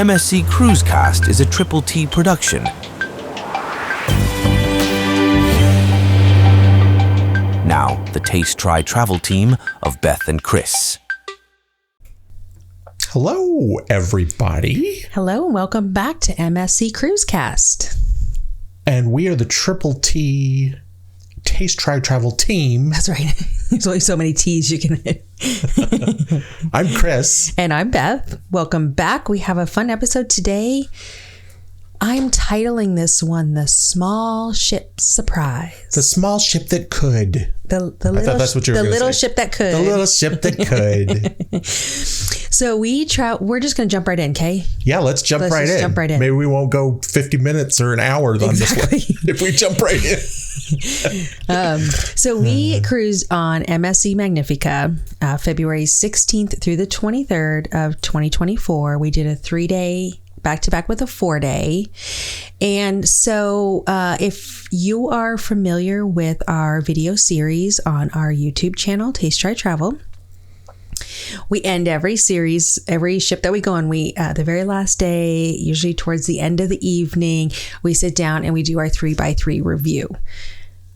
MSC Cruisecast is a Triple T production. Now, the Taste Try Travel team of Beth and Chris. Hello, everybody. Hello, and welcome back to MSC Cruisecast. And we are the Triple T Taste Try Travel team. That's right. There's only so many T's you can hit. I'm Chris. And I'm Beth. Welcome back. We have a fun episode today. I'm titling this one, The Small Ship Surprise. The small ship that could. The little ship that could. The little ship that could. So we're just going to jump right in, okay? Yeah, let's jump right in. Maybe we won't go 50 minutes or an hour on this one if we jump right in. So we cruised on MSC Magnifica, February 16th through the 23rd of 2024. We did a 3-day back-to-back with a 4-day. And so if you are familiar with our video series on our YouTube channel, Taste Try Travel, we end every series, every ship that we go on, the very last day, usually towards the end of the evening, we sit down and we do our 3x3 review.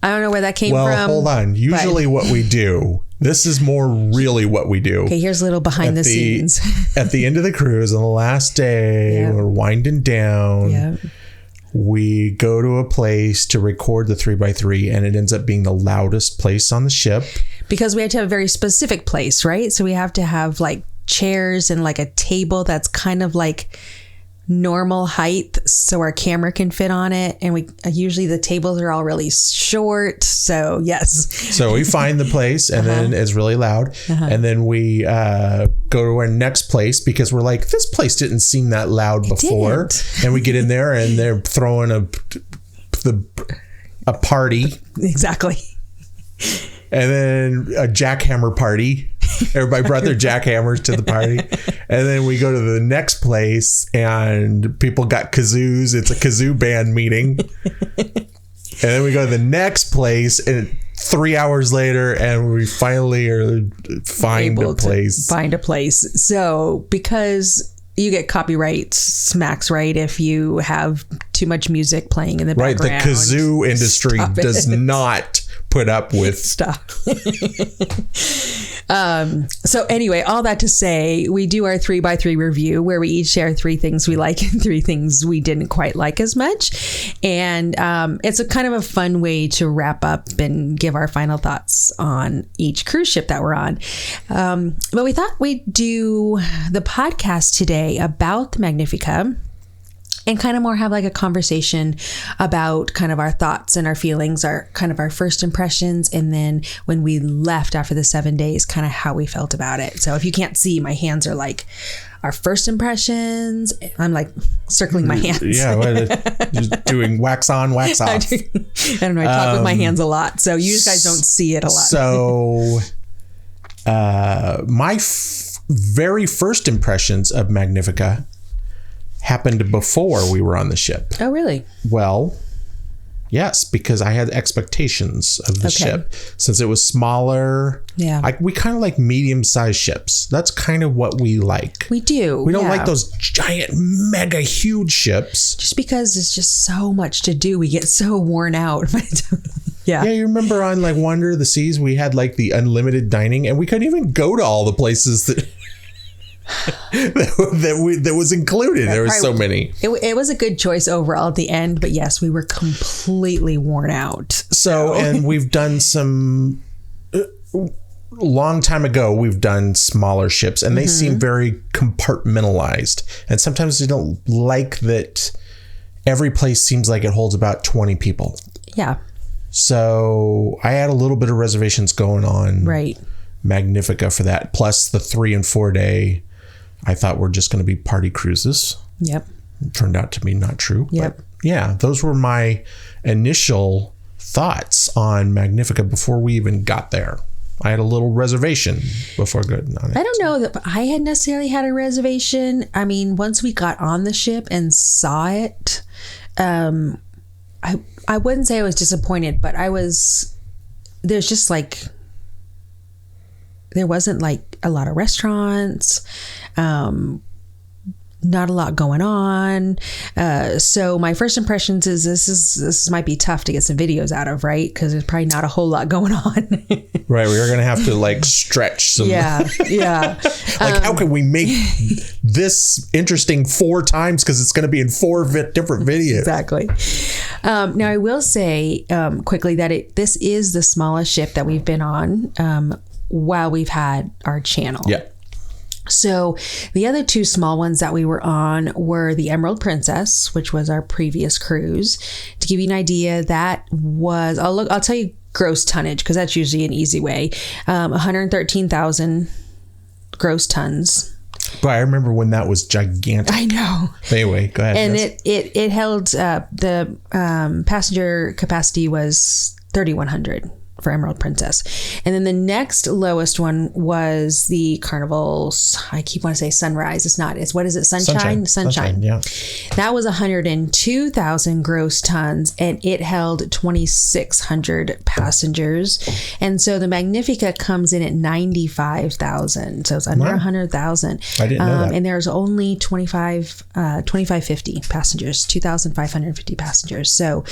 I don't know where that came from. Well, hold on. Usually what we do, this is more really what we do. Okay, here's a little behind the scenes. At the end of the cruise, on the last day, we're winding down. Yeah. We go to a place to record the 3x3, and it ends up being the loudest place on the ship. Because we have to have a very specific place, right? So we have to have like chairs and like a table that's kind of like normal height so our camera can fit on it. And we usually the tables are all really short. So yes. So we find the place and then it's really loud. And then we go to our next place because we're like, this place didn't seem that loud before. And we get in there and they're throwing a party. Exactly. And then a jackhammer party. Everybody brought their jackhammers to the party. And then we go to the next place and people got kazoos. It's a kazoo band meeting. And then we go to the next place and 3 hours later and we finally find a place. So because you get copyright smacks, right? If you have too much music playing in the background. Right. The kazoo industry does not put up with stuff. So anyway, all that to say, we do our 3x3 review where we each share 3 things we like and 3 things we didn't quite like as much. And it's a kind of a fun way to wrap up and give our final thoughts on each cruise ship that we're on. But we thought we'd do the podcast today about the Magnifica and kind of more have like a conversation about kind of our thoughts and our feelings, our first impressions. And then when we left after the 7 days, kind of how we felt about it. So if you can't see, my hands are like our first impressions. I'm like circling my hands. Yeah. Just doing wax on, wax off. I don't know. I talk with my hands a lot. So you guys don't see it a lot. So my very first impressions of Magnifica happened before we were on the ship. Oh, really? Well, yes, because I had expectations of the ship. Since it was smaller, we kind of like medium-sized ships. That's kind of what we like. We do. We don't like those giant, mega huge ships. Just because it's just so much to do. We get so worn out. Yeah, you remember on like Wonder of the Seas, we had like the unlimited dining and we couldn't even go to all the places that... that was included. There was so many. It was a good choice overall at the end, but yes, we were completely worn out. So and we've done some long time ago. We've done smaller ships, and they seem very compartmentalized. And sometimes we don't like that. Every place seems like it holds about 20 people. Yeah. So I had a little bit of reservations going on. Right. Magnifica for that, plus the 3 and 4 day. I thought were just going to be party cruises. Yep. It turned out to be not true. Yep. But yeah, those were my initial thoughts on Magnifica before we even got there. I had a little reservation before going on it. I don't know that I had necessarily had a reservation. I mean, once we got on the ship and saw it, I wouldn't say I was disappointed, but there's just like, there wasn't like a lot of restaurants, not a lot going on. So my first impressions is this might be tough to get some videos out of, right? Because there's probably not a whole lot going on. Right. We are going to have to like stretch some. Yeah. Like how can we make this interesting 4 times? Because it's going to be in 4 different videos. Exactly. Now I will say quickly that this is the smallest ship that we've been on while we've had our channel. Yeah. So the other 2 small ones that we were on were the Emerald Princess, which was our previous cruise. To give you an idea, that was, I'll tell you gross tonnage, because that's usually an easy way. 113,000 gross tons. But I remember when that was gigantic. I know. Anyway, go ahead. And it held, the passenger capacity was 3,100. For Emerald Princess. And then the next lowest one was the Carnival, I keep wanting to say Sunrise. It's not. It's what is it? Sunshine. Yeah. That was 102,000 gross tons, and it held 2,600 passengers. And so the Magnifica comes in at 95,000. So it's under 100,000. I didn't know that. And there's only 2,550 passengers, 2,550 passengers. So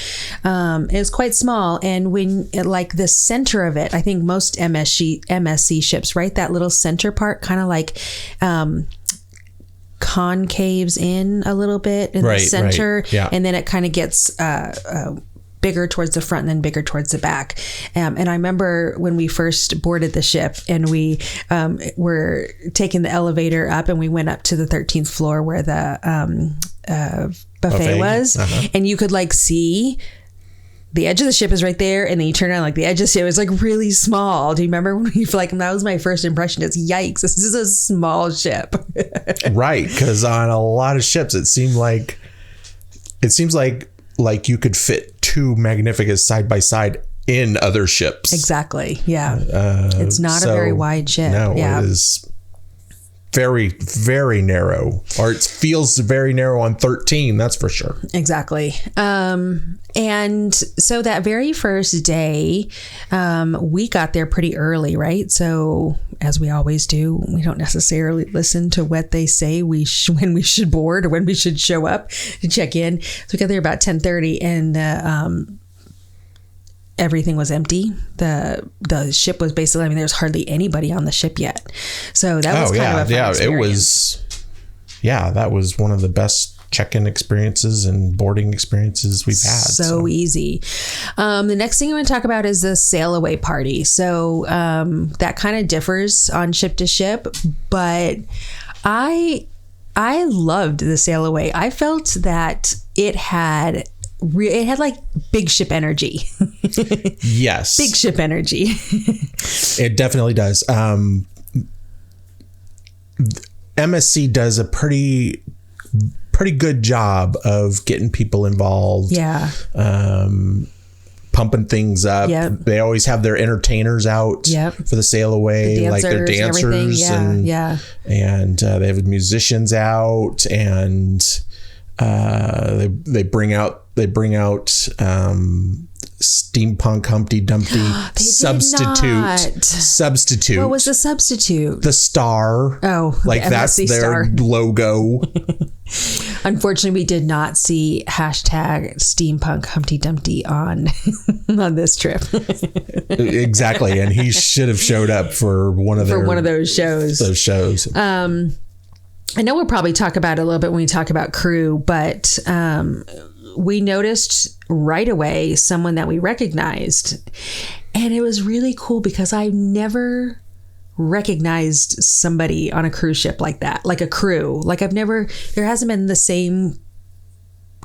it was quite small. And when like the center of it, I think most MSC ships, right? That little center part kind of like concaves in a little bit in the center. Right. Yeah. And then it kind of gets bigger towards the front and then bigger towards the back. And I remember when we first boarded the ship and we were taking the elevator up and we went up to the 13th floor where the buffet was. Uh-huh. And you could like see the edge of the ship is right there, and then you turn around, like the edge of the ship is like really small. Do you remember when you like that was my first impression? It's yikes, this is a small ship. Right, because on a lot of ships it seems like you could fit 2 Magnificas side by side in other ships. Exactly. Yeah. It's not a very wide ship. No, yeah. It is very, very narrow, or it feels very narrow on 13. That's for sure. Exactly. And so that very first day, we got there pretty early, right? So as we always do, we don't necessarily listen to what they say when we should board or when we should show up to check in. So we got there about 10:30, and everything was empty. The ship was basically, I mean, there's hardly anybody on the ship yet. So that was kind of a fun experience. That was one of the best check-in experiences and boarding experiences we've had. So easy. The next thing I'm going to talk about is the Sailway Party. So that kind of differs on ship to ship, but I loved the Sailway. I felt that it had like big ship energy. Yes. Big ship energy. It definitely does. MSC does a pretty good job of getting people involved. Yeah. Pumping things up. Yep. They always have their entertainers out for the sail away, like their dancers and they have musicians out, and they bring out steampunk Humpty Dumpty substitute. What was the substitute? The star. Oh, like that's their star logo. Unfortunately, we did not see #steampunk Humpty Dumpty on this trip. Exactly, and he should have showed up for one of those shows. I know we'll probably talk about it a little bit when we talk about crew, but we noticed right away someone that we recognized, and it was really cool because I've never recognized somebody on a cruise ship like that, like a crew. Like there hasn't been the same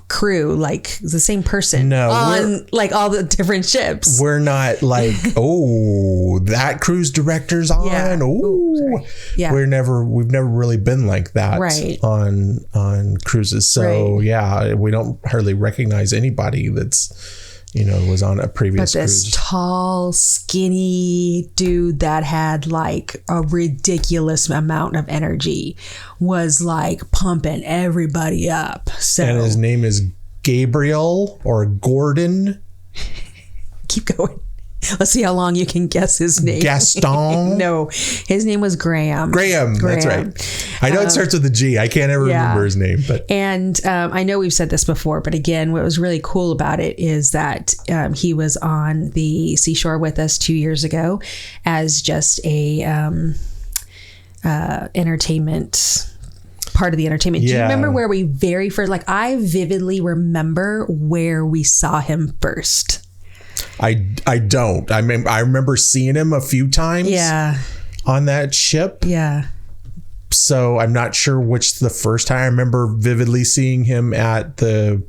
crew, like the same person on like all the different ships. We're not like, oh, that cruise director's on. Yeah. Oh, yeah. We've never really been like that on cruises. So we don't hardly recognize anybody that's, was on a previous cruise. This tall, skinny dude that had like a ridiculous amount of energy was like pumping everybody up. So, and his name is Gabriel or Gordon. Keep going. Let's see how long you can guess his name. Gaston? No, his name was Graham. Graham, that's right. I know it starts with a G. I can't ever remember his name. But And I know we've said this before, but again, what was really cool about it is that he was on the seashore with us 2 years ago as just a entertainment part of the entertainment. Do you remember where we very first, like I vividly remember where we saw him first. I don't. I remember seeing him a few times on that ship. Yeah. So I'm not sure which the first time. I remember vividly seeing him at the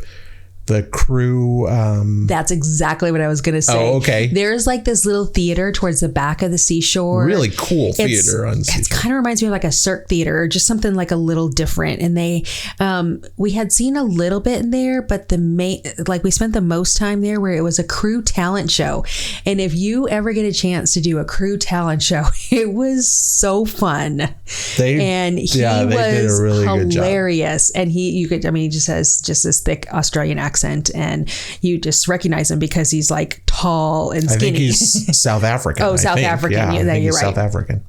crew. That's exactly what I was going to say. Oh, okay. There's like this little theater towards the back of the seashore. Really cool theater on the seashore. It kind of reminds me of like a Cirque theater or just something like a little different. And they, we had seen a little bit in there, but we spent the most time there where it was a crew talent show. And if you ever get a chance to do a crew talent show, it was so fun. He was did a really hilarious. good job. And he just has just this thick Australian accent, and you just recognize him because he's like tall and skinny. I think he's South African. African. Yeah, you're right. South African.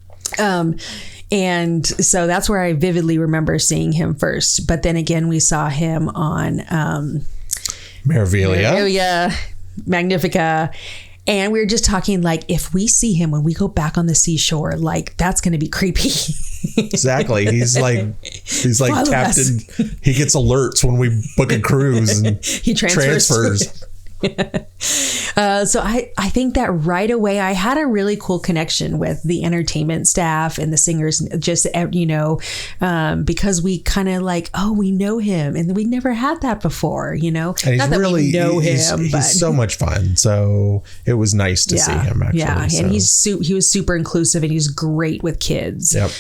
And so that's where I vividly remember seeing him first. But then again, we saw him on Meraviglia, Magnifica. And we were just talking like, if we see him when we go back on the seashore, like that's going to be creepy. Exactly. He's like Follow Captain. us. He gets alerts when we book a cruise and he transfers. So I think that right away I had a really cool connection with the entertainment staff and the singers, just, because we kind of like, we know him, and we never had that before, And he's not that really, we know him, but he's so much fun. So it was nice to see him actually. Yeah. So. And he was super inclusive, and he's great with kids. Yep.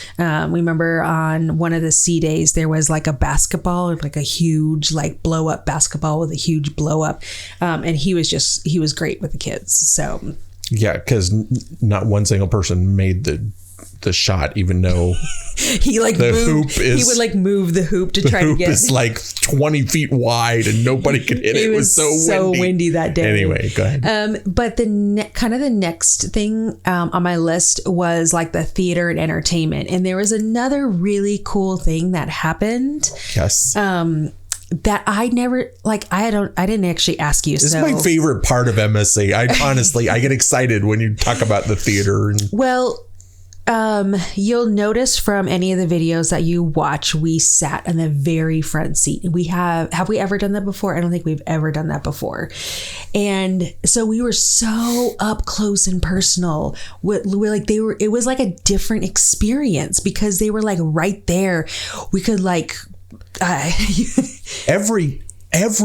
We remember on one of the sea days, there was like a basketball, like a huge, like blow up basketball with a huge blow up. And he was great with the kids. So yeah, because not one single person made the shot, even though he like moved. He would like move the hoop to try to get. The hoop is like 20 feet wide, and nobody could hit it. It was so windy that day. Anyway, go ahead. But the next thing on my list was like the theater and entertainment, and there was another really cool thing that happened. Yes. That I didn't actually ask you. This is my favorite part of MSC. I get excited when you talk about the theater. Well, you'll notice from any of the videos that you watch, we sat in the very front seat. Have we ever done that before? I don't think we've ever done that before. And so we were so up close and personal. It was like a different experience because they were like right there. We could like, every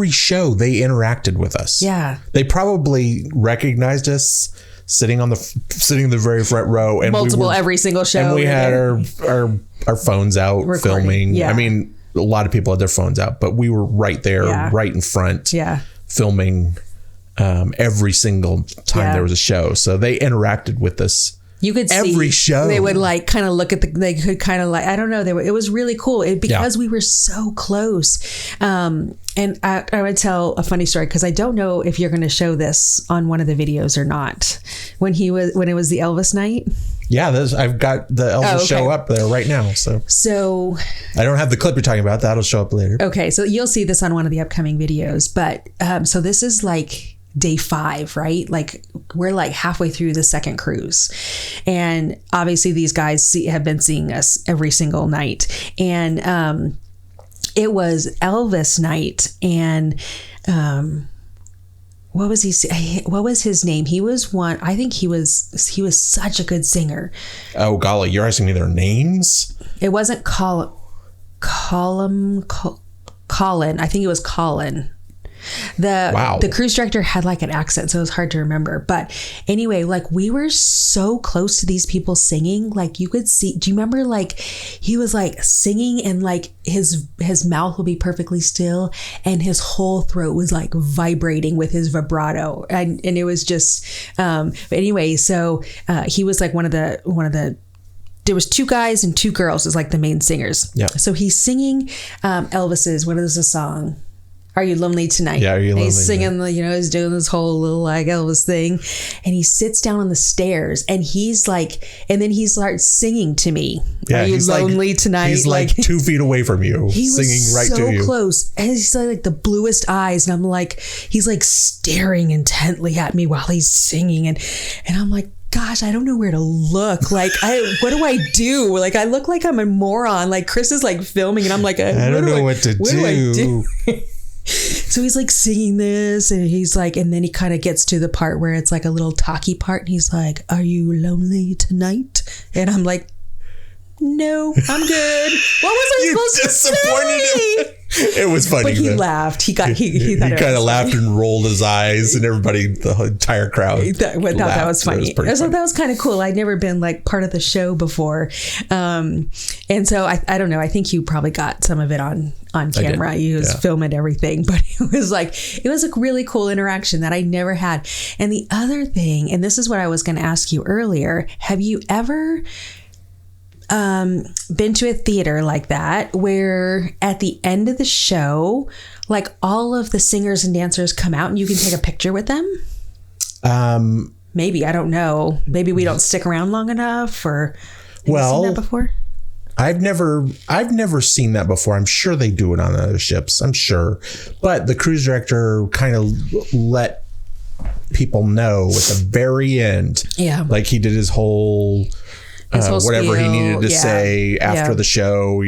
show they interacted with us. Yeah. They probably recognized us sitting in the very front row, and every single show. And we had our phones out filming. Yeah. I mean, a lot of people had their phones out, but we were right there, right in front, filming every single time there was a show. So they interacted with us. You could see every show. They would like kind of look at they could kind of like, I don't know. It was really cool because we were so close. And I would tell a funny story because I don't know if you're going to show this on one of the videos or not. When it was the Elvis night. Yeah, I've got the Elvis show up there right now. So I don't have the clip you're talking about. That'll show up later. Okay. So you'll see this on one of the upcoming videos, but so this is like day 5, right? Like we're like halfway through the second cruise, and obviously these guys have been seeing us every single night, and it was Elvis night, and what was his name? He was one. I think he was such a good singer. Oh golly, you're asking me their names? It wasn't Colin. I think it was Colin. The cruise director had like an accent, so it was hard to remember. But anyway, like we were so close to these people singing, like you could see. Do you remember like he was like singing and like his mouth would be perfectly still and his whole throat was like vibrating with his vibrato, and it was just. But anyway, so he was like one of the. There was 2 guys and 2 girls as like the main singers. Yeah. So he's singing Elvis's. What is the song? Are You Lonely Tonight? Yeah, Are You And Lonely he's singing, he's doing this whole little like Elvis thing. And he sits down on the stairs and he's like, and then he starts singing to me. Yeah, Are you lonely tonight? He's like 2 feet away from you, he singing was right so to you. close. And he's like the bluest eyes. And I'm like, he's like staring intently at me while he's singing. And I'm like, gosh, I don't know where to look. Like, what do I do? Like, I look like I'm a moron. Like, Chris is like filming and I'm like, I don't know what to do. So he's like singing this and he's like, and then he kind of gets to the part where it's like a little talky part and he's like, are you lonely tonight? And I'm like, no, I'm good. What was I supposed to say? It was funny. But he laughed. He kind of laughed and rolled his eyes, and everybody, the entire crowd, thought that was funny. So that was kind of cool. I'd never been like part of the show before, and so I don't know. I think you probably got some of it on camera. You was filming everything, but it was a really cool interaction that I never had. And the other thing, and this is what I was going to ask you earlier, have you ever been to a theater like that where at the end of the show, like all of the singers and dancers come out and you can take a picture with them? Maybe, I don't know. Maybe we don't stick around long enough, or have you seen that before? I've never seen that before. I'm sure they do it on other ships. I'm sure, but the cruise director kind of let people know at the very end. Yeah, like he did his whole whatever he needed to say after the show,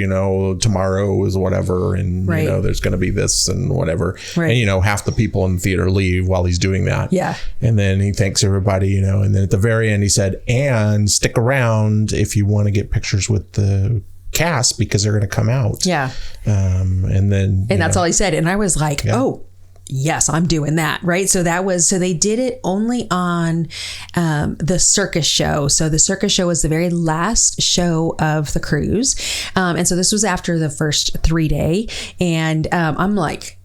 tomorrow is whatever. And, there's going to be this and whatever. Right. And, half the people in the theater leave while he's doing that. Yeah. And then he thanks everybody, and then at the very end he said, and stick around if you want to get pictures with the cast because they're going to come out. Yeah. And that's all he said. And I was like, oh, yes, I'm doing that. Right. So they did it only on the Circus Show. So the Circus Show was the very last show of the cruise. And so this was after the first 3-day. And I'm like,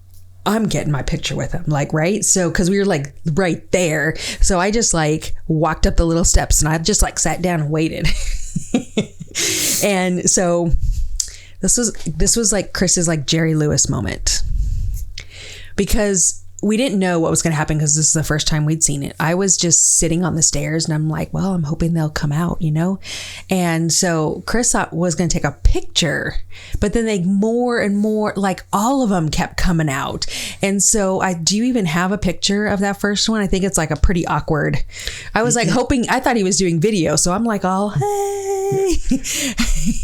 I'm getting my picture with him. Like, right. So because we were like right there. So I just like walked up the little steps and I just like sat down and waited. And so this was like Chris's like Jerry Lewis moment. Because we didn't know what was going to happen because this is the first time we'd seen it. I was just sitting on the stairs and I'm like, well, I'm hoping they'll come out, And so Chris thought was going to take a picture, but then more and more, like all of them kept coming out. And so do you even have a picture of that first one? I think it's like a pretty awkward. I was like I thought he was doing video. So I'm like, oh, hey.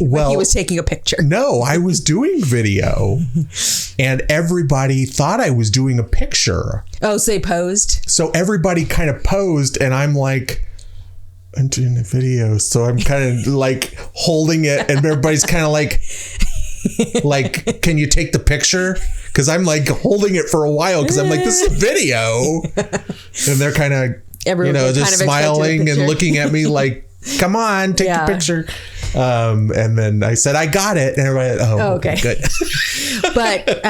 Well, he was taking a picture. No, I was doing video and everybody thought I was doing a picture. Oh, so they posed? So everybody kind of posed and I'm like, I'm doing a video. So I'm kind of like holding it and everybody's kind of like, can you take the picture? Because I'm like holding it for a while because I'm like, this is a video. And they're kind of, just smiling and looking at me like, come on, take the picture. And then I said, I got it. And everybody, okay, good. But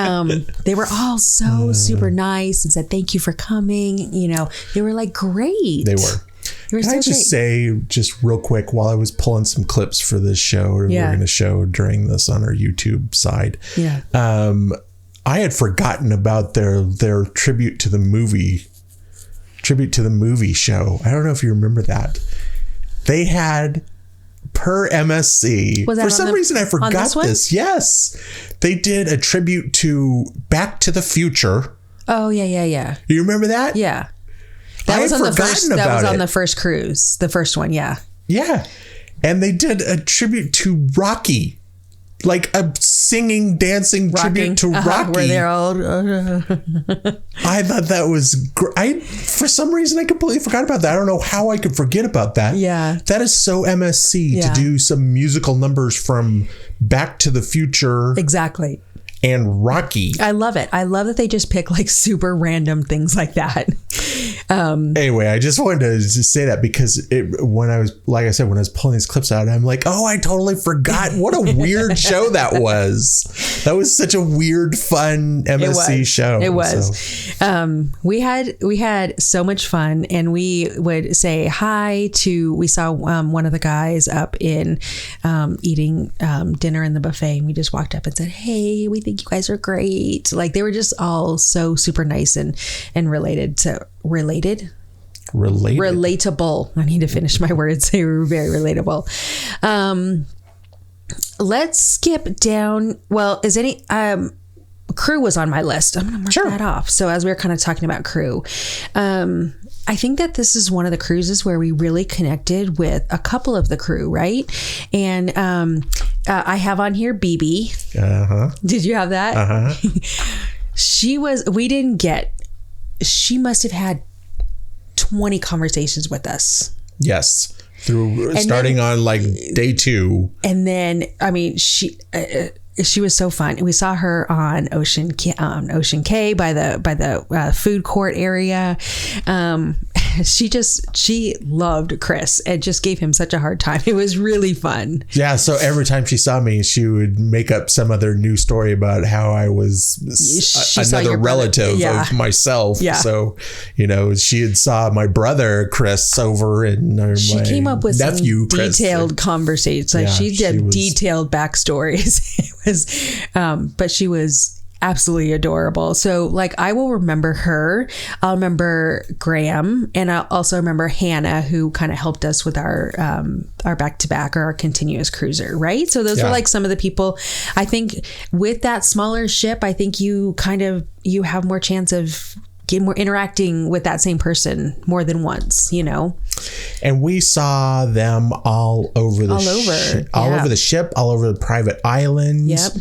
they were all so super nice and said, thank you for coming. They were like, great. They were. Can I just say, just real quick, while I was pulling some clips for this show, we're going to show during this on our YouTube side. Yeah. I had forgotten about their tribute to the movie show. I don't know if you remember that. They had per MSC. For some reason, I forgot this. Yes. They did a tribute to Back to the Future. Oh, yeah. You remember that? Yeah. That was on the first cruise. The first one, yeah. Yeah. And they did a tribute to Rocky. Like a singing, dancing tribute to Rocky. Where they're all... I thought that was great. For some reason, I completely forgot about that. I don't know how I could forget about that. Yeah. That is so MSC to do some musical numbers from Back to the Future. Exactly. And Rocky. I love it. I love that they just pick like super random things like that. Anyway, I just wanted to just say that because when I was pulling these clips out, I'm like, oh, I totally forgot. What a weird show that was. That was such a weird, fun MSC show. It was. So. We had so much fun, and we would say hi to. We saw one of the guys up in eating dinner in the buffet, and we just walked up and said, "Hey, we think you guys are great." Like they were just all so super nice and related. Relatable. I need to finish my words. They were very relatable. Let's skip down. Well, is any crew was on my list. I'm going to mark that off. So as we were kind of talking about crew, I think that this is one of the cruises where we really connected with a couple of the crew, right? And I have on here BB. Did you have that? She must have had 20 conversations with us. Yes. Starting on like day 2. And then, I mean, she was so fun. We saw her on Ocean K by the food court area. She loved Chris and just gave him such a hard time. It was really fun. Yeah. So every time she saw me, she would make up some other new story about how I was another relative of myself. Yeah. So, she had saw my brother Chris over and she came up with nephew some detailed conversations. Like she did detailed backstories. It was, but she was absolutely adorable. So like I will remember her. I'll remember Graham, and I'll also remember Hannah, who kind of helped us with our back-to-back or our continuous cruiser, right? So those were like some of the people. I think with that smaller ship, I think you have more chance of interacting with that same person more than once, And we saw them all over the ship, all over the private islands. Yep.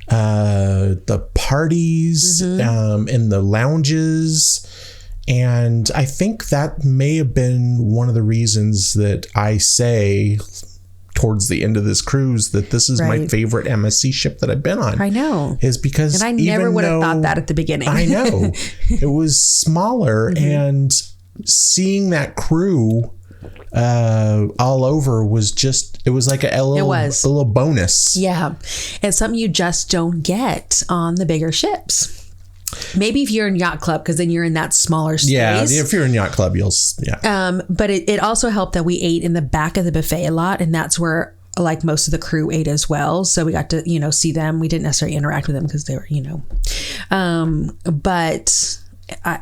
The parties, in the lounges. And I think that may have been one of the reasons that I say towards the end of this cruise that this is my favorite MSC ship that I've been on. I know. Is because and I never would have thought that at the beginning. I know. It was smaller and seeing that crew all over was just, it was like a little bonus. Yeah. It's something you just don't get on the bigger ships. Maybe if you're in yacht club, because then you're in that smaller space. Yeah, if you're in yacht club, but it also helped that we ate in the back of the buffet a lot, and that's where like most of the crew ate as well. So we got to, see them. We didn't necessarily interact with them because they were, but I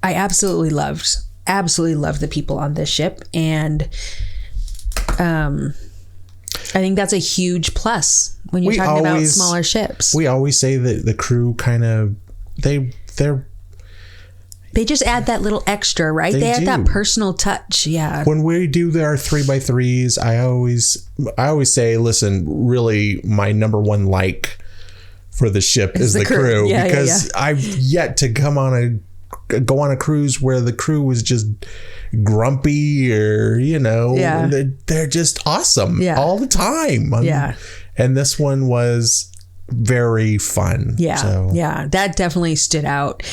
absolutely loved the people on this ship. And I think that's a huge plus when you're talking about smaller ships. We always say that the crew kind of, they just add that little extra, right? They add that personal touch. Yeah. When we do our 3x3s, I always say, listen, really my number one for the ship is the crew. Yeah, because I've yet to go on a cruise where the crew was just grumpy or they're just awesome all the time. And this one was very fun. That definitely stood out.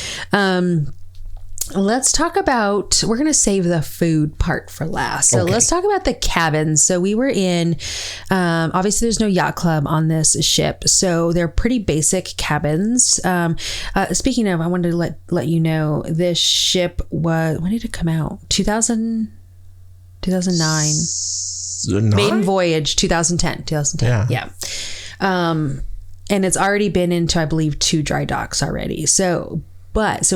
Let's talk about, we're going to save the food part for last. So let's talk about the cabins. So we were in, obviously there's no yacht club on this ship. So they're pretty basic cabins. Speaking of, I wanted to let you know, this ship was, when did it come out? 2009. Maiden voyage, 2010. Yeah. And it's already been into, I believe, 2 dry docks already. So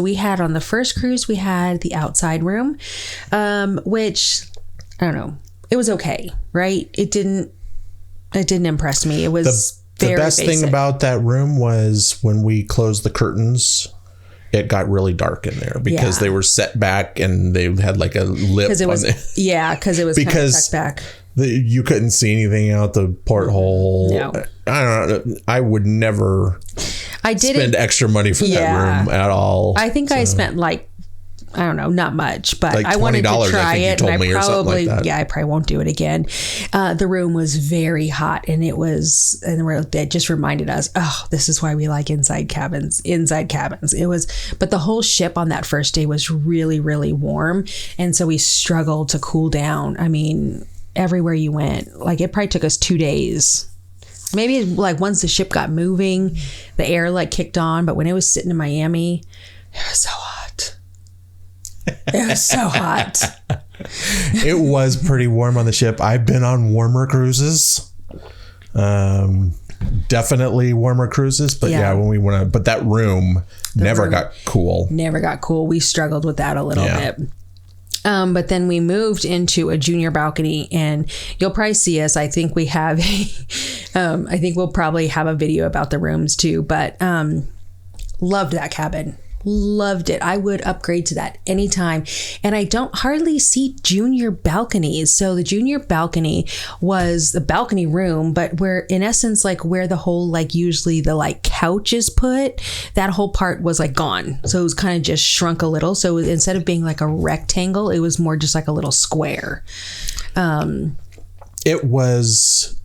we had on the first cruise, we had the outside room, which I don't know. It was okay, right? It didn't impress me. It was the best thing about that room was when we closed the curtains, it got really dark in there because they were set back and they had like a lip. Because it was kind of tucked back. You couldn't see anything out the porthole. No. I don't know. I would never spend extra money for that room at all. I think I spent I don't know, not much, but I wanted to try it, and I probably won't do it again. The room was very hot, and it just reminded us, this is why we like inside cabins. It was, but the whole ship on that first day was really, really warm, and so we struggled to cool down. I mean, everywhere you went, it probably took us 2 days. Maybe like once the ship got moving, the air like kicked on. But when it was sitting in Miami, it was so hot. It was so hot. It was pretty warm on the ship. I've been on warmer cruises. Definitely warmer cruises. But yeah, when we went but that room never got cool. Never got cool. We struggled with that a little bit. But then we moved into a junior balcony, and you'll probably see us. I think we have I think we'll probably have a video about the rooms too, but loved that cabin. Loved it. I would upgrade to that anytime. And I don't hardly see junior balconies. So the junior balcony was the balcony room, but where in essence, like where the whole, like usually the like couch is put, that whole part was like gone. So it was kind of just shrunk a little. So instead of being like a rectangle, it was more just like a little square. It was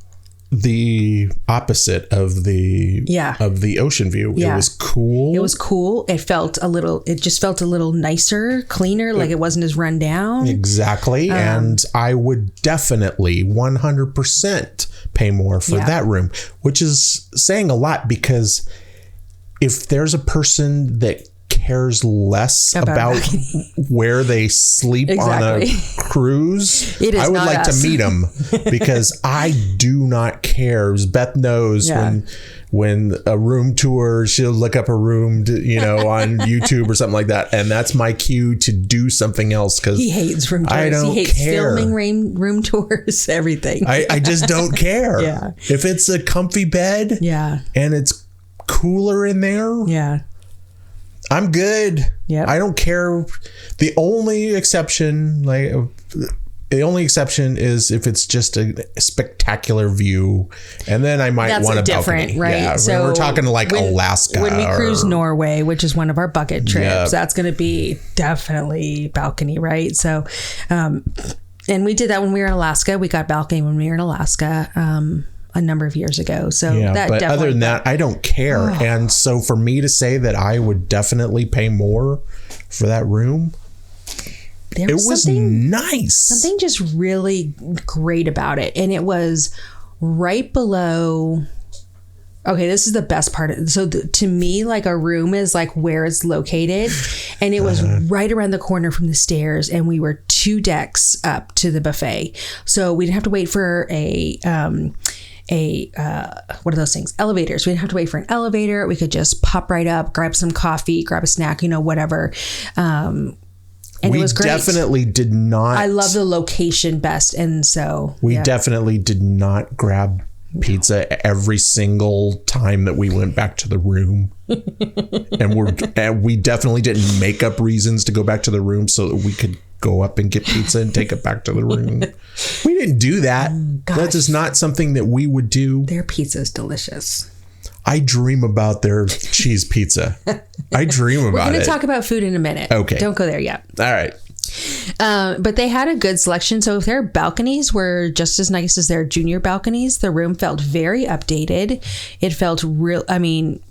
the opposite of the ocean view. It was cool. It was cool. It just felt a little nicer, cleaner, like it wasn't as run down. Exactly. And I would definitely 100% pay more for that room, which is saying a lot, because if there's a person that cares less about where they sleep on a cruise, I would like to meet them, because I do not care. As Beth knows, when a room tour, she'll look up a room on YouTube or something like that, and that's my cue to do something else, because he hates room tours. He hates filming room tours, everything. I just don't care. If it's a comfy bed and it's cooler in there, I'm good. I don't care. The only exception is if it's just a spectacular view, and then I might want a balcony. Right? Yeah, so we're talking like Alaska. When we cruise Norway, which is one of our bucket trips, that's going to be definitely balcony, right? So, and we did that when we were in Alaska. We got balcony when we were in Alaska. A number of years ago. So but other than that, I don't care. And so for me to say that I would definitely pay more for that room, it was nice. Something just really great about it. And it was right below. Okay, this is the best part. So to me, like a room is like where it's located. And it was right around the corner from the stairs. And we were 2 decks up to the buffet. So we didn't have to wait for what are those things? Elevators. We didn't have to wait for an elevator. We could just pop right up, grab some coffee, grab a snack, whatever. And it was great. Definitely did not. I love the location best. And so we definitely did not grab pizza every single time that we went back to the room. and we definitely didn't make up reasons to go back to the room so that we could go up and get pizza and take it back to the room. We didn't do that. That is not something that we would do. Their pizza is delicious. I dream about their cheese pizza. I dream about it. We're going to talk about food in a minute. Okay. Don't go there yet. All right. But they had a good selection. So if their balconies were just as nice as their junior balconies, the room felt very updated. It felt real. I mean,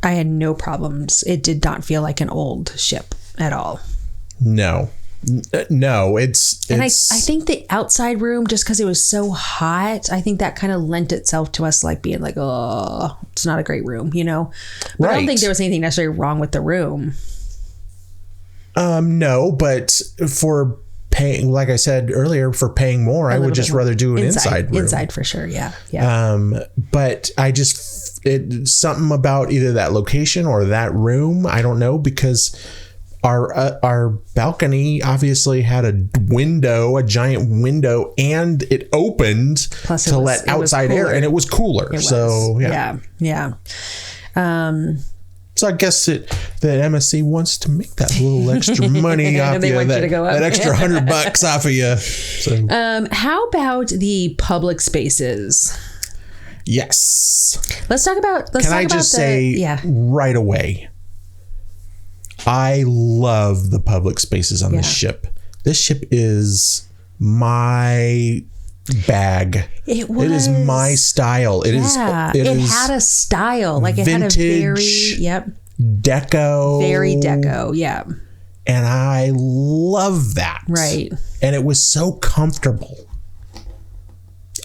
I had no problems. It did not feel like an old ship at all. No, it's and I think the outside room, just because it was so hot, I think that kind of lent itself to us like being like, oh, it's not a great room, But I don't think there was anything necessarily wrong with the room. No, but for paying, like I said earlier, for paying more, I would just rather do an inside room. Inside for sure, yeah. But it's something about either that location or that room. I don't know, because our balcony obviously had a giant window, and it opened to let outside air, and it was cooler. So yeah. So I guess that MSC wants to make that little extra money off you, that extra $100 off of you. So. How about the public spaces? Yes. Let's talk about. Can I just say right away? I love the public spaces on this ship. This ship is my bag. It is my style. It had a style. Like vintage, it had a very deco. Very deco, yeah. And I love that. Right. And it was so comfortable.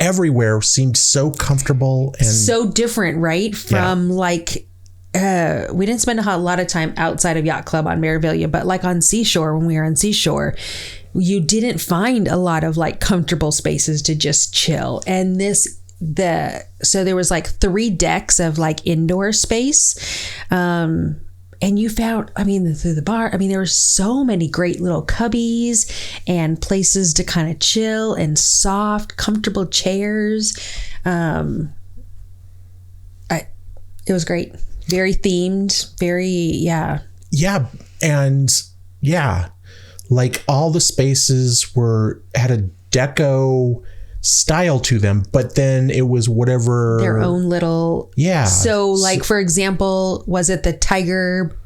everywhere seemed so comfortable and so different, right? From like, we didn't spend a lot of time outside of Yacht Club on Merivelia, but like on Seashore, when we were on Seashore, you didn't find a lot of like comfortable spaces to just chill. And so there was like 3 decks of like indoor space. And you found, through the bar, there were so many great little cubbies and places to kind of chill and soft, comfortable chairs. It was great. Very themed, Yeah, and like all the spaces had a deco style to them, but then it was whatever their own little. Yeah. So like, for example, was it the Tiger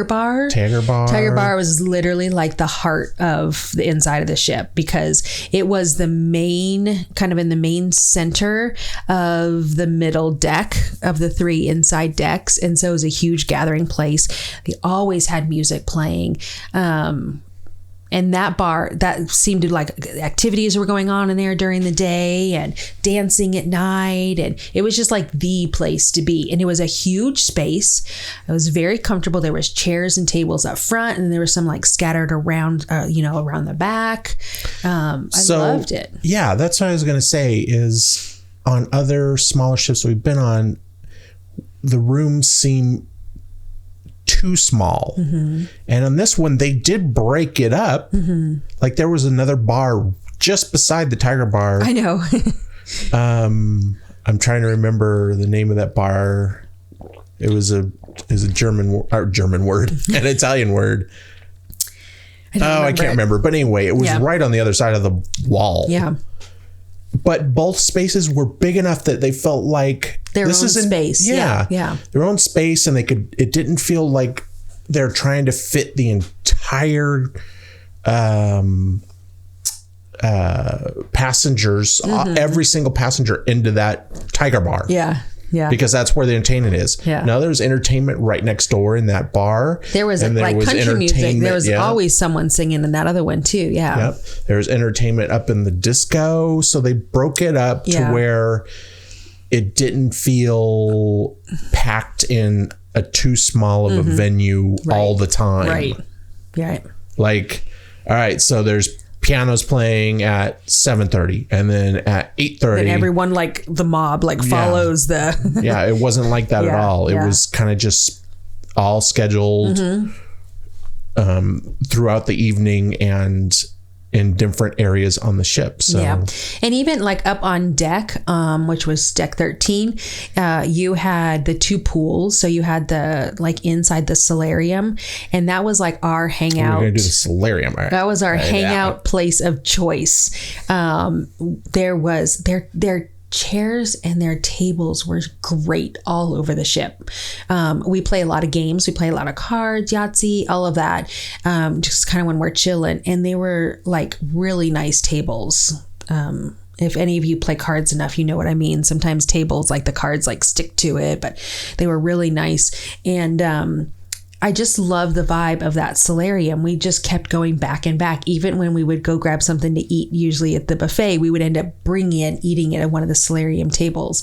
Bar? Tiger Bar was literally like the heart of the inside of the ship, because it was the main, kind of in the main center of the middle deck of the 3 inside decks. And so it was a huge gathering place. They always had music playing. And that bar, that seemed to like activities were going on in there during the day and dancing at night. And it was just like the place to be. And it was a huge space. It was very comfortable. There was chairs and tables up front, and there was some like scattered around, around the back. I loved it. Yeah, that's what I was going to say is on other smaller ships we've been on, the rooms seem too small. Mm-hmm. And on this one, they did break it up. Mm-hmm. Like there was another bar just beside the Tiger Bar. I know. I'm trying to remember the name of that bar. It was a German word, an Italian word. I can't remember. But anyway, it was right on the other side of the wall. Yeah. But both spaces were big enough that they felt like their own space. Yeah. Their own space, and it didn't feel like they're trying to fit the entire passengers, every single passenger into that Tiger Bar. Yeah. Yeah. Because that's where the entertainment is. Yeah. Now there's entertainment right next door in that bar. There was country music. There was always someone singing in that other one too. Yeah. Yep. There's entertainment up in the disco. So they broke it up to where it didn't feel packed in a too small of a venue all the time. Right. Right. Like, all right, so there's piano's playing at 7:30, and then at 8:30, and everyone like the mob follows the. Yeah, it wasn't like that at all. It was kind of just all scheduled throughout the evening and in different areas on the ship. So and even like up on deck, which was deck 13, you had the 2 pools. So you had the inside the Salarium, and that was like our hangout. We're gonna do the Salarium. Right. That was our hangout place of choice. There was their chairs and their tables were great all over the ship. We play a lot of games. We play a lot of cards, Yahtzee, all of that. Just kind of when we're chilling. And they were like really nice tables. If any of you play cards enough, you know what I mean. Sometimes tables, like the cards stick to it, but they were really nice. And I just love the vibe of that Salarium. We just kept going back and back. Even when we would go grab something to eat, usually at the buffet, we would end up eating it at one of the Salarium tables.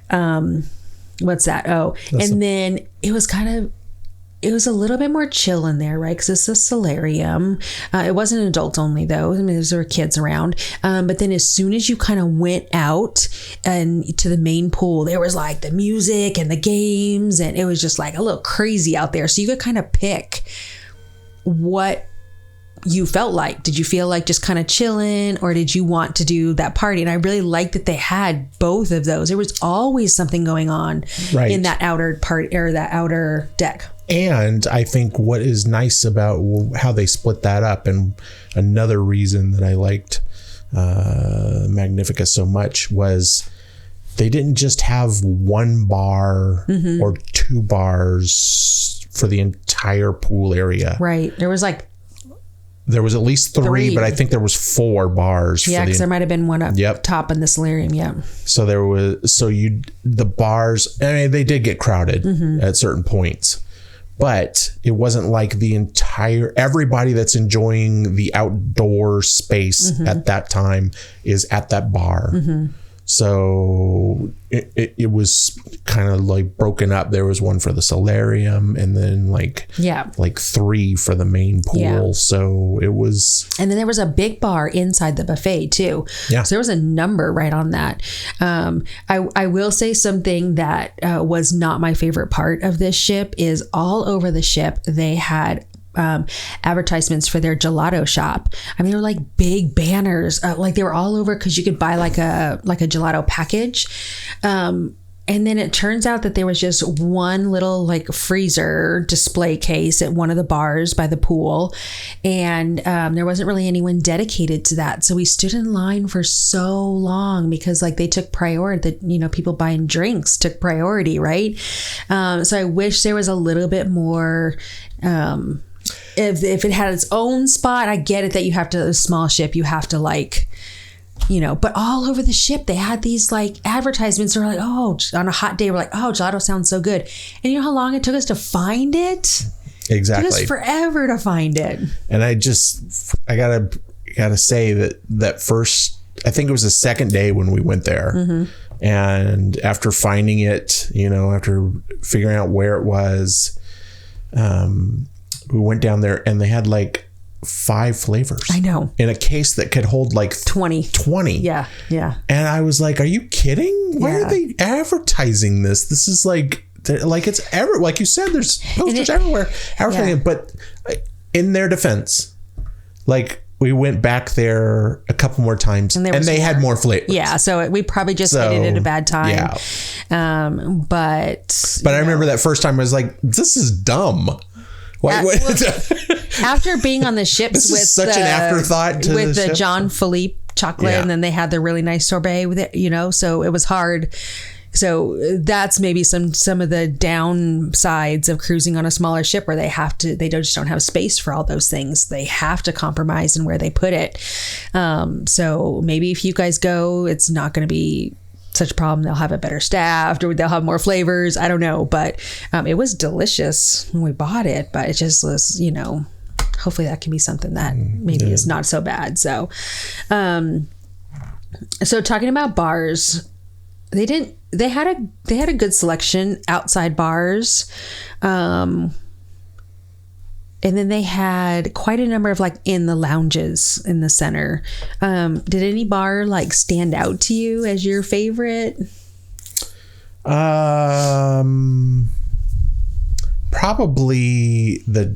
What's that? Then it was a little bit more chill in there, right? Because it's a Salarium. It wasn't adults only, though. There were kids around. But then as soon as you kind of went out and to the main pool, there was like the music and the games, and it was just like a little crazy out there. So you could kind of pick what you felt like. Did you feel like just kind of chilling, or did you want to do that party? And I really liked that they had both of those. There was always something going on in that outer part, or that outer deck. And I think what is nice about how they split that up, and another reason that I liked Magnifica so much, was they didn't just have one bar or 2 bars for the entire pool area. Right. There was at least 3, but I think there was 4 bars. Yeah, because there might have been one up top in the Solarium. Yeah. So the bars, they did get crowded at certain points. But it wasn't like everybody that's enjoying the outdoor space at that time is at that bar. So it was kind of like broken up. There was one for the Salarium and then like 3 for the main pool. Yeah. So it was. And then there was a big bar inside the buffet too. Yeah. So there was a number right on that. I will say something that was not my favorite part of this ship is all over the ship they had advertisements for their gelato shop. I mean, they were like big banners, like they were all over because you could buy like a gelato package. And then it turns out that there was just one little like freezer display case at one of the bars by the pool. And there wasn't really anyone dedicated to that. So we stood in line for so long because like they took priority, that, you know, people buying drinks took priority, right? So I wish there was a little bit more, if it had its own spot. I get it that you have to, a small ship, you have to like, you know, but all over the ship, they had these like advertisements that were like, oh, on a hot day, we're like, oh, gelato sounds so good. And you know how long it took us to find it? Exactly. It took us forever to find it. And I gotta say that first, I think it was the second day when we went there. Mm-hmm. And after finding it, you know, after figuring out where it was, we went down there and they had like 5 flavors. I know. In a case that could hold like 20. Yeah. Yeah. And I was like, are you kidding? Why are they advertising this? This is like it's ever, like you said, there's posters everywhere. Advertising, but in their defense, like we went back there a couple more times and they had more flavors. Yeah. So we probably just hit it at a bad time. Yeah. But I remember that first time I was like, this is dumb. After being on the ships with such an afterthought to with the ship. John Philippe chocolate, and then they had the really nice sorbet with it, you know, so it was hard. So that's maybe some of the downsides of cruising on a smaller ship where they just don't have space for all those things. They have to compromise in where they put it. So maybe if you guys go, it's not going to be such a problem. They'll have it better staffed or they'll have more flavors. I don't know, but it was delicious when we bought it, but it just was, you know, hopefully that can be something that maybe is not so bad. So, so talking about bars, they had a good selection outside bars. And then they had quite a number of like in the lounges in the center. Did any bar like stand out to you as your favorite? Probably the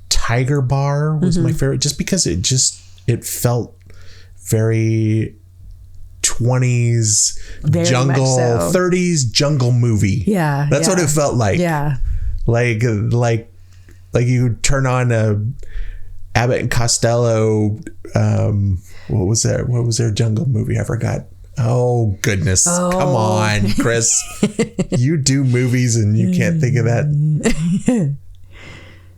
Tiger Bar was my favorite, just because it felt very 20s very jungle, 30s jungle movie. Yeah. That's what it felt like. Yeah. Like you turn on a Abbott and Costello. What was their jungle movie? I forgot. Oh goodness. Come on, Chris. You do movies and you can't think of that.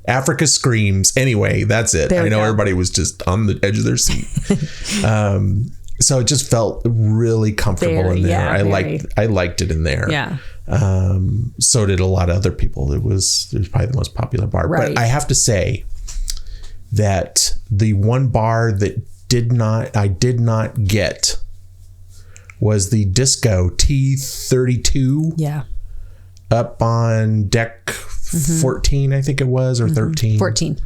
Africa Screams. Anyway, that's it. I know everybody was just on the edge of their seat. So it just felt really comfortable in there. I liked it in there. Yeah. So did a lot of other people. It was probably the most popular bar. Right. But I have to say that the one bar that I did not get was the Disco T32. Yeah. Up on deck 14, I think it was, or 13. 14.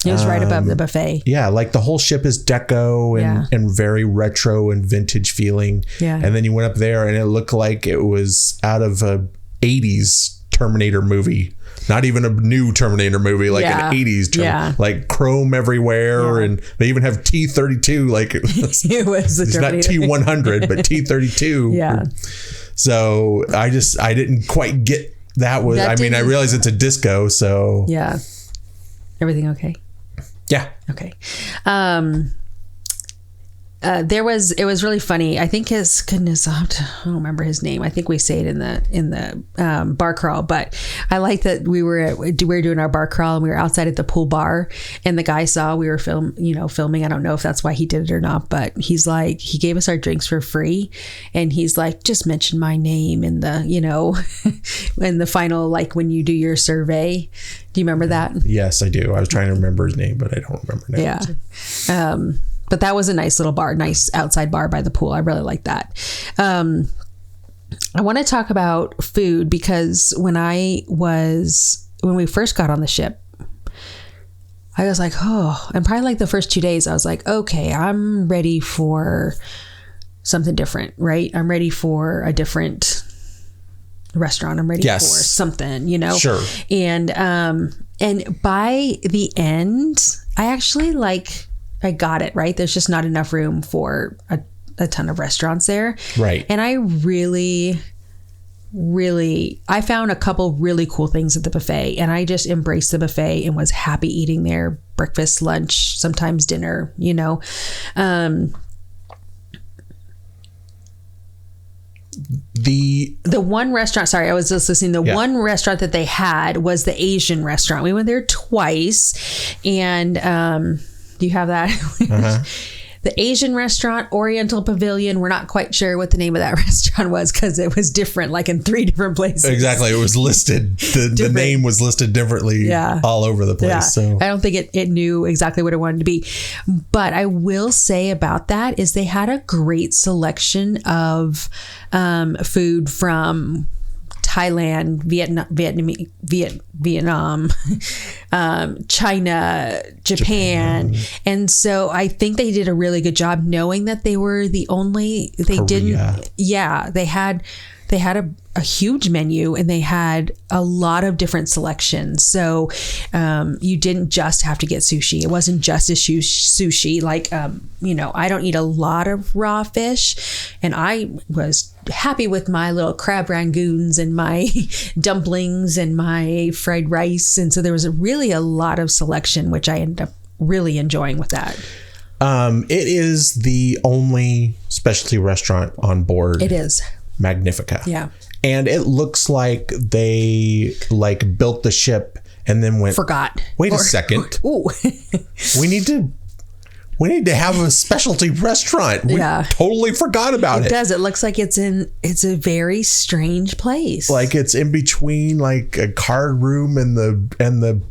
It was right above the buffet. Yeah, like the whole ship is deco and very retro and vintage feeling. Yeah. And then you went up there and it looked like it was out of a 80s Terminator movie. Not even a new Terminator movie, like an 80s like chrome everywhere. And they even have T32, like it was it's not T100, but T32. Yeah. So I didn't quite get that was, I realize it's a disco, so. Yeah. Everything okay? Yeah. Okay. It was really funny. I think I don't remember his name. I think we say it in the bar crawl, but I like that we were doing our bar crawl and we were outside at the pool bar and the guy saw we were filming. I don't know if that's why he did it or not, but he's like, he gave us our drinks for free and he's like, just mention my name in the, in the final, like when you do your survey. Do you remember that? Yes, I do. I was trying to remember his name, but I don't remember now. Yeah. But that was a nice little bar, nice outside bar by the pool. I really like that. I want to talk about food because when we first got on the ship, I was like, and probably like the first 2 days, I was like, okay, I'm ready for something different, right? I'm ready for a different restaurant. I'm ready for something, Sure. And by the end, I actually I got it, right? There's just not enough room for a ton of restaurants there. Right. And I really I found a couple really cool things at the buffet, and I just embraced the buffet and was happy eating there. Breakfast, lunch, sometimes dinner, The one restaurant, sorry, I was just listening. The one restaurant that they had was the Asian restaurant. We went there twice, and do you have that? Uh-huh. The Asian restaurant, Oriental Pavilion. We're not quite sure what the name of that restaurant was because it was different, like in 3 different places. Exactly. It was listed. The name was listed differently all over the place. Yeah. So I don't think it knew exactly what it wanted to be. But I will say about that is they had a great selection of food from Thailand, Vietnam, China, Japan. And so I think they did a really good job knowing that they were the only, they had a huge menu and they had a lot of different selections. So you didn't just have to get sushi. It wasn't just a sushi. I don't eat a lot of raw fish, and I was happy with my little crab rangoons and my dumplings and my fried rice. And so there was really a lot of selection, which I ended up really enjoying with that. It is the only specialty restaurant on board. It is. Magnifica. Yeah. And it looks like they built the ship and then forgot. Wait a second. Ooh. We need to have a specialty restaurant. We totally forgot about it. It does. It looks like it's a very strange place. Like it's in between like a card room and the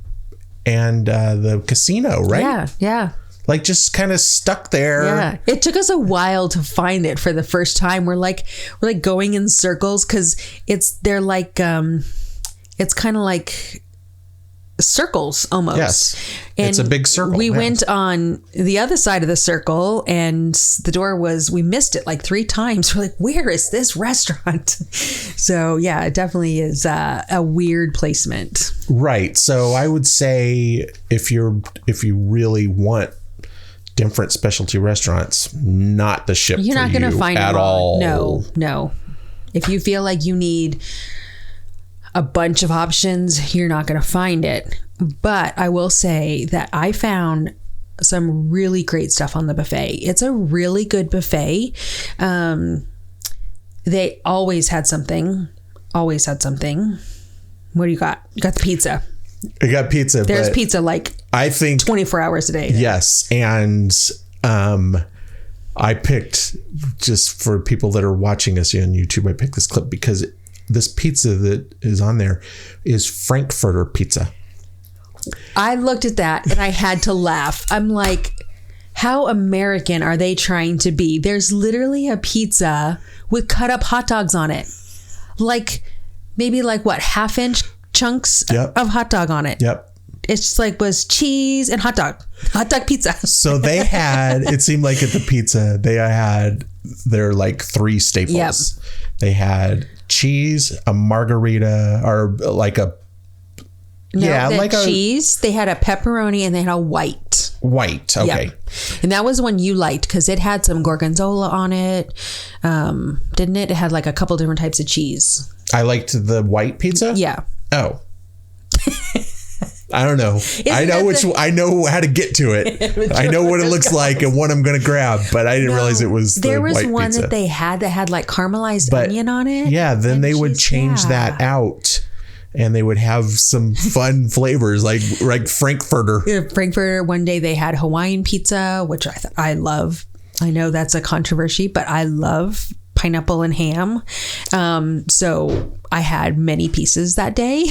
casino, right? Yeah. Yeah. Like just kind of stuck there. Yeah. It took us a while to find it for the first time. We're like going in circles because it's kind of like circles almost. Yes. And it's a big circle. We went on the other side of the circle and the door we missed it like 3 times. We're like, where is this restaurant? So yeah, it definitely is a weird placement. Right. So I would say if you really want different specialty restaurants, not the ship. You're not going to find at them all. No. If you feel like you need a bunch of options, you're not going to find it. But I will say that I found some really great stuff on the buffet. It's a really good buffet. They always had something. What do you got? You got the pizza. I got pizza. There's pizza I think 24 hours a day. Yes. And I picked, just for people that are watching us on YouTube, I picked this clip because this pizza that is on there is Frankfurter pizza. I looked at that and I had to laugh. I'm like, how American are they trying to be? There's literally a pizza with cut up hot dogs on it. Maybe half-inch chunks of hot dog on it. Yep. It's was cheese and hot dog pizza. So they had, it seemed like at the pizza, they had their 3 staples. Yep. They had cheese, a margarita, or cheese. They had a pepperoni and they had a white. Okay. Yep. And that was one you liked because it had some gorgonzola on it. Didn't it? It had a couple different types of cheese. I liked the white pizza? Yeah. Oh. I don't know. I know how to get to it. I know what it looks like and what I'm going to grab, but I didn't realize it was the white pizza. There was one that they had caramelized onion on it. Yeah, then they would change that out and they would have some fun flavors like Frankfurter. Yeah, Frankfurter. One day they had Hawaiian pizza, which I love. I know that's a controversy, but I love pineapple and ham. So I had many pieces that day.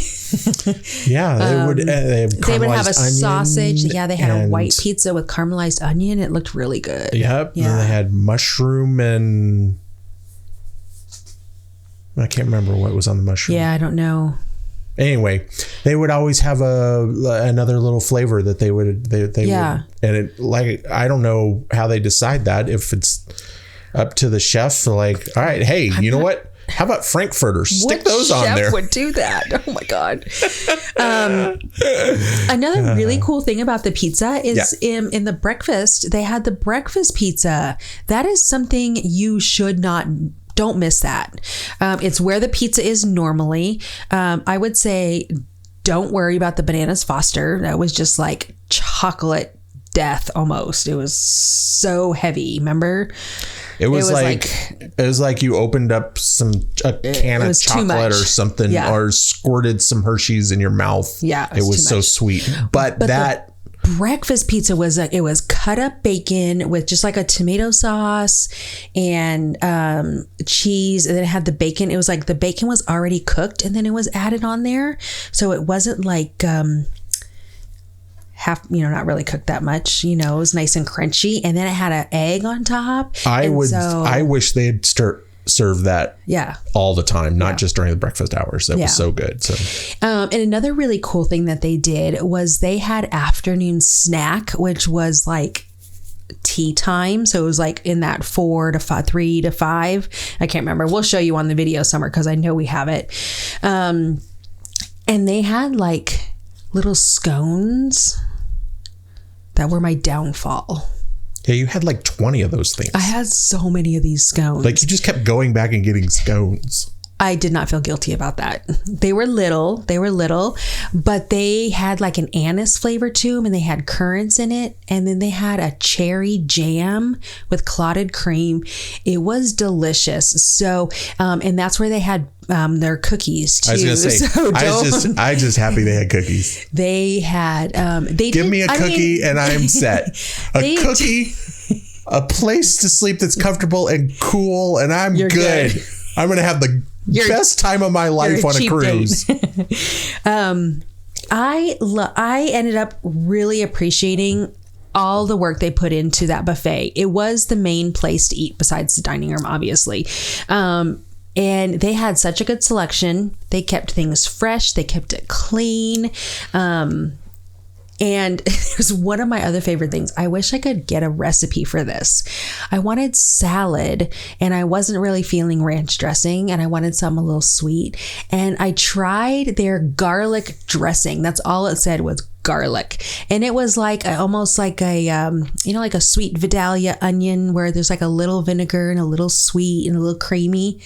Yeah, they would have a sausage. Yeah, they had a white pizza. pizza with caramelized onion. It looked really good. Yep. Yeah. And they had mushroom and I can't remember what was on the mushroom. Yeah, I don't know. Anyway, they would always have another little flavor that they would would, and it, like, I don't know how they decide that, if it's up to the chef. Like, all right, hey, you know what? How about Frankfurters? Stick those on there. Chef would do that? Oh my God. Another really cool thing about the pizza is in the breakfast, they had the breakfast pizza. That is something you don't miss that. It's where the pizza is normally. I would say don't worry about the bananas Foster. That was just like chocolate death almost. It was so heavy. Remember? It was like you opened up a can of chocolate or something, or squirted some Hershey's in your mouth. Yeah, it was so sweet. But that breakfast pizza was cut up bacon with just like a tomato sauce and cheese, and then it had the bacon. It was like the bacon was already cooked and then it was added on there, so it wasn't like not really cooked that much. It was nice and crunchy, and then it had an egg on top. I wish they'd serve that all the time, not just during the breakfast hours. That was so good. So and another really cool thing that they did was they had afternoon snack, which was like tea time. So it was like in that 3 to 5. I can't remember. We'll show you on the video somewhere because I know we have it. And they had like little scones that were my downfall. Yeah, you had like 20 of those things. I had so many of these scones. Like, you just kept going back and getting scones. I did not feel guilty about that. They were little, but they had like an anise flavor to them, and they had currants in it. And then they had a cherry jam with clotted cream. It was delicious. So, and that's where they had their cookies too. I was going to say, so I was just happy they had cookies. They had, give me a cookie and I'm set. A cookie, a place to sleep that's comfortable and cool, and I'm good. I'm going to have the best time of my life on a cruise. I ended up really appreciating all the work they put into that buffet. It was the main place to eat besides the dining room, obviously. And they had such a good selection. They kept things fresh. They kept it clean. And it was one of my other favorite things. I wish I could get a recipe for this. I wanted salad, and I wasn't really feeling ranch dressing, and I wanted something a little sweet. And I tried their garlic dressing. That's all it said was garlic. And it was like almost like a, like a sweet Vidalia onion, where there's like a little vinegar and a little sweet and a little creamy.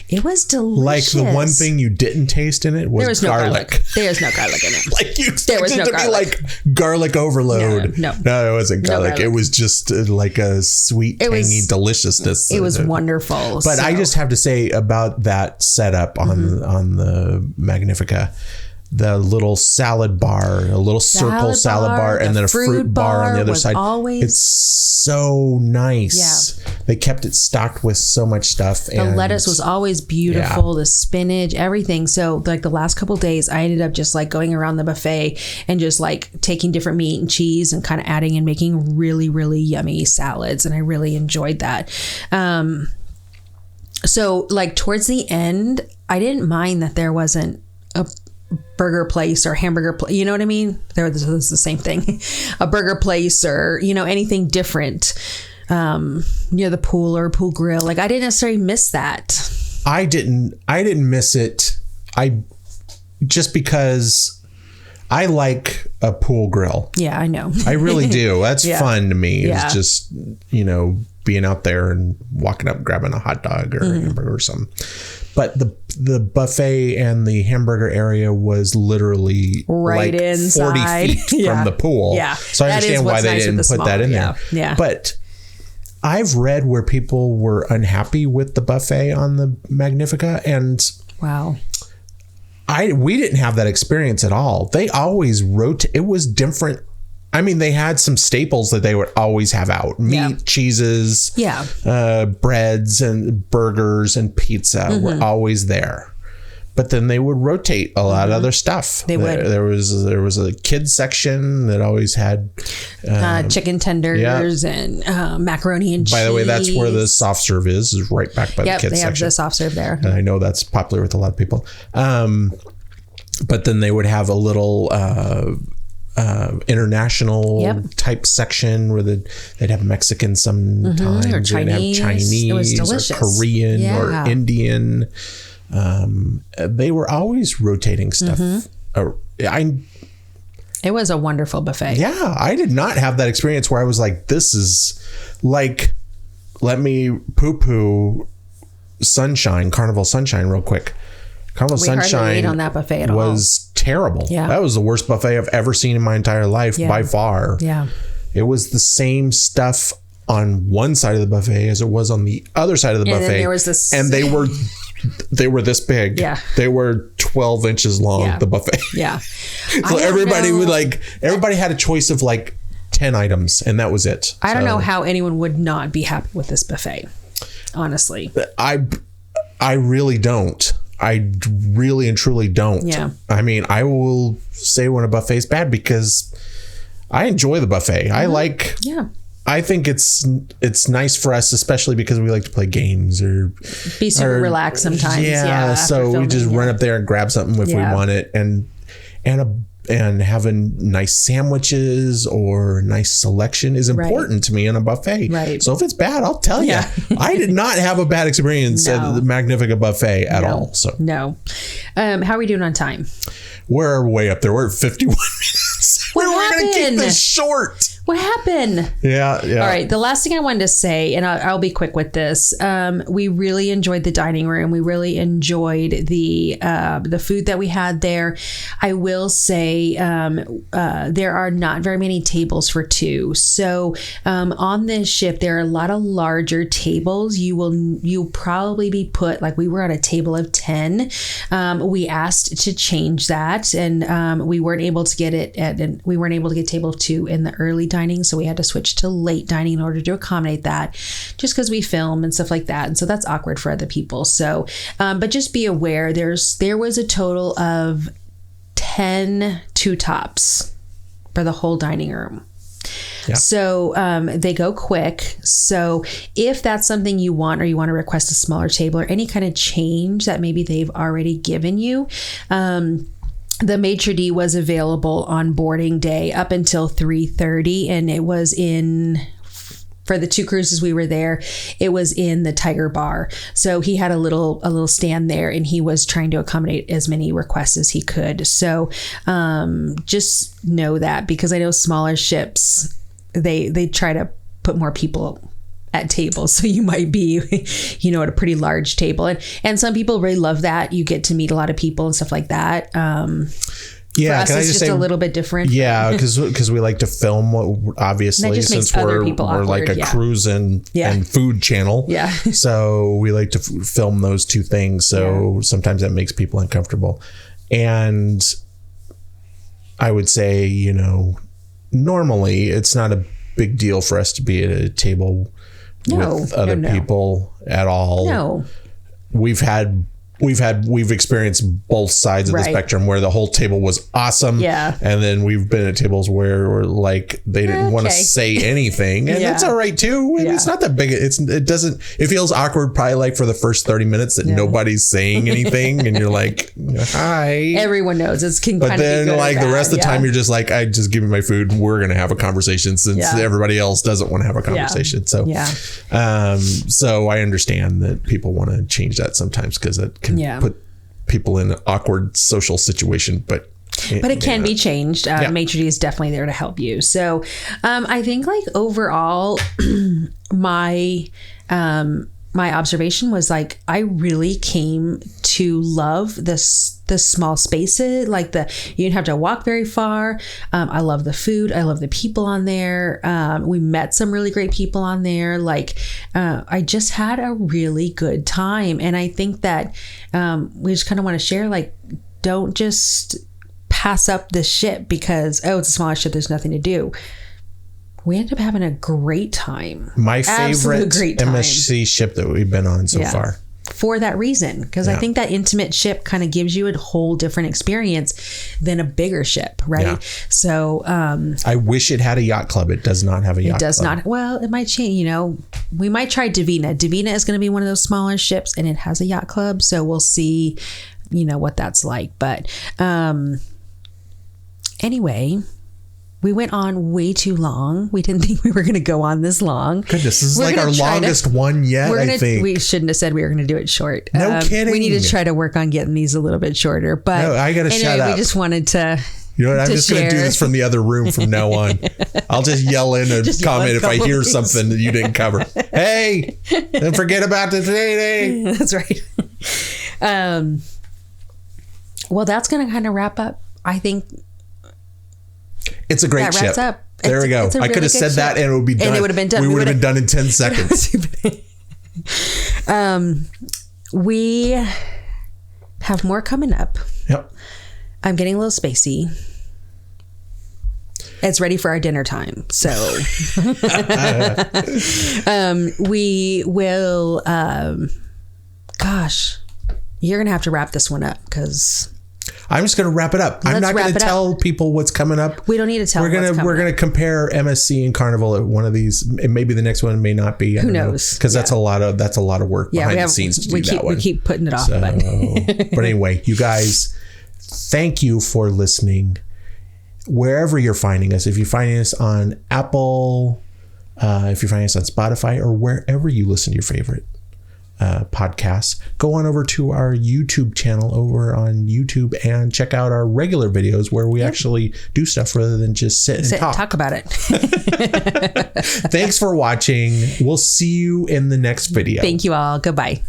It was delicious. Like, the one thing you didn't taste in it was garlic. There's no garlic in it. Like, you expected it to be like garlic overload. No, it wasn't garlic. It was just like a sweet, tangy deliciousness. It was wonderful. But I just have to say about that setup on the Magnifica. The little salad bar, a little circle salad bar, and then a fruit bar on the other side. It's so nice. Yeah. They kept it stocked with so much stuff. The lettuce was always beautiful, the spinach, everything. So like the last couple of days, I ended up just like going around the buffet and just like taking different meat and cheese and kind of adding and making really, really yummy salads. And I really enjoyed that. So like towards the end, I didn't mind that there wasn't a burger place or hamburger place, you know what I mean? This is the same thing. A burger place or, anything different near the pool or pool grill. Like, I didn't necessarily miss that. I didn't miss it. Just because I like a pool grill. Yeah, I know. I really do. That's fun to me. Yeah. It's just, being out there and walking up, grabbing a hot dog or a hamburger or something. But the buffet and the hamburger area was literally right like inside 40 feet from the pool. Yeah. So I understand why they didn't put that in there. Yeah. But I've read where people were unhappy with the buffet on the Magnifica, and wow. We didn't have that experience at all. They always it was different I mean, they had some staples that they would always have out. Meat, cheeses, breads and burgers and pizza were always there. But then they would rotate a lot of other stuff. They would. There was a kids section that always had chicken tenders and macaroni and cheese. By the way, that's where the soft serve is right back by the kids section. They have the soft serve there. And I know that's popular with a lot of people. But then they would have a little international type section where they'd have Mexican sometimes, or Chinese. They'd have Chinese, it was delicious. Or Korean or Indian. They were always rotating stuff. It was a wonderful buffet. Yeah, I did not have that experience where I was like, this is like, let me poo-poo Carnival Sunshine real quick. Carnival Sunshine hardly ate on that buffet at all. Was terrible. Yeah. That was the worst buffet I've ever seen in my entire life by far. Yeah. It was the same stuff on one side of the buffet as it was on the other side of the buffet. And then there was this... And they were this big. Yeah. They were 12 inches long, the buffet. Yeah. So everybody had a choice of like 10 items and that was it. I don't know how anyone would not be happy with this buffet. Honestly. I really don't. I really and truly don't. Yeah. I mean, I will say when a buffet is bad because I enjoy the buffet. I think it's nice for us, especially because we like to play games or be super relaxed sometimes. Yeah. So we just run up there and grab something if we want it, and having nice sandwiches or nice selection is important to me in a buffet. Right. So if it's bad, I'll tell you. I did not have a bad experience at the Magnifica buffet at all. So no. How are we doing on time? We're way up there. We're at 51 minutes. What We're happened? going to keep this short. What happened? Yeah. All right. The last thing I wanted to say, and I'll be quick with this. We really enjoyed the dining room. We really enjoyed the food that we had there. I will say there are not very many tables for two. So on this ship, there are a lot of larger tables. You'll probably be put, like we were at a table of 10. We asked to change that, and we weren't able to get it we weren't able to get table of 2 in the early dining, so we had to switch to late dining in order to accommodate that, just because we film and stuff like that, and so that's awkward for other people. So but just be aware, there was a total of 10 two-tops for the whole dining room. Yeah. So they go quick. So if that's something you want, or you want to request a smaller table or any kind of change that maybe they've already given you, the maitre d' was available on boarding day up until 3:30, and it was for the 2 cruises we were there, it was in the Tiger Bar. So he had a little stand there, and he was trying to accommodate as many requests as he could. So just know that, because I know smaller ships, they try to put more people at tables, so you might be at a pretty large table, and some people really love that. You get to meet a lot of people and stuff like that. For us, it's just a little bit different. Yeah, because we like to film, obviously, since we're like a cruise and food channel. Yeah. So we like to film those two things. So sometimes that makes people uncomfortable. And I would say, normally it's not a big deal for us to be at a table with other people at all. No. We've experienced both sides of the spectrum, where the whole table was awesome. Yeah. And then we've been at tables where we're like, they didn't want to say anything, and that's all right too. And it's not that big. It feels awkward probably like for the first 30 minutes that nobody's saying anything, and you're like, hi. Everyone knows it's kind of. But then like the rest of the time, you're just like, I just give me my food. We're going to have a conversation, since everybody else doesn't want to have a conversation. So, so I understand that people want to change that sometimes, because it can put people in an awkward social situation, but it can be changed. Maitre d' is definitely there to help you. So I think like overall my observation was like, I really came to love the small spaces, like you didn't have to walk very far. I love the food. I love the people on there. We met some really great people on there. I just had a really good time. And I think that we just kind of want to share, don't just pass up this ship because, oh, it's a smaller ship, there's nothing to do. We ended up having a great time. My favorite MSC ship that we've been on so far. For that reason, because I think that intimate ship kind of gives you a whole different experience than a bigger ship, right? Yeah. So I wish it had a yacht club. It does not have a yacht club. It does not. Well, it might change. You know, we might try Divina. Divina is going to be one of those smaller ships, and it has a yacht club. So we'll see, you know, what that's like. But anyway, we went on way too long. We didn't think we were going to go on this long. Goodness, this is like our longest one yet, I think. We shouldn't have said we were going to do it short. No kidding. We need to try to work on getting these a little bit shorter. But no, I got to shut up. We just wanted to. You know what? I'm just going to do this from the other room from now on. I'll just yell in a comment if I hear something that you didn't cover. Hey, don't forget about the today. That's right. Well, that's going to kind of wrap up, I think. It's a great ship. There we go. I could have said that and it would be done. And it would have been done. We would have been done in 10 seconds. We have more coming up. Yep. I'm getting a little spacey. It's ready for our dinner time. So we will, gosh, you're going to have to wrap this one up because... I'm just going to wrap it up. I'm not going to tell people what's coming up. We don't need to tell. We're going to compare MSC and Carnival at one of these. And maybe the next one may not be. Who knows? Because that's a lot of work behind the scenes to do that one. We keep putting it off. So, but anyway, you guys, thank you for listening. Wherever you're finding us, if you're finding us on Apple, if you're finding us on Spotify, or wherever you listen to your favorite podcasts, go on over to our YouTube channel over on YouTube and check out our regular videos where we actually do stuff rather than just sit and talk about it. Thanks for watching. We'll see you in the next video. Thank you all. Goodbye.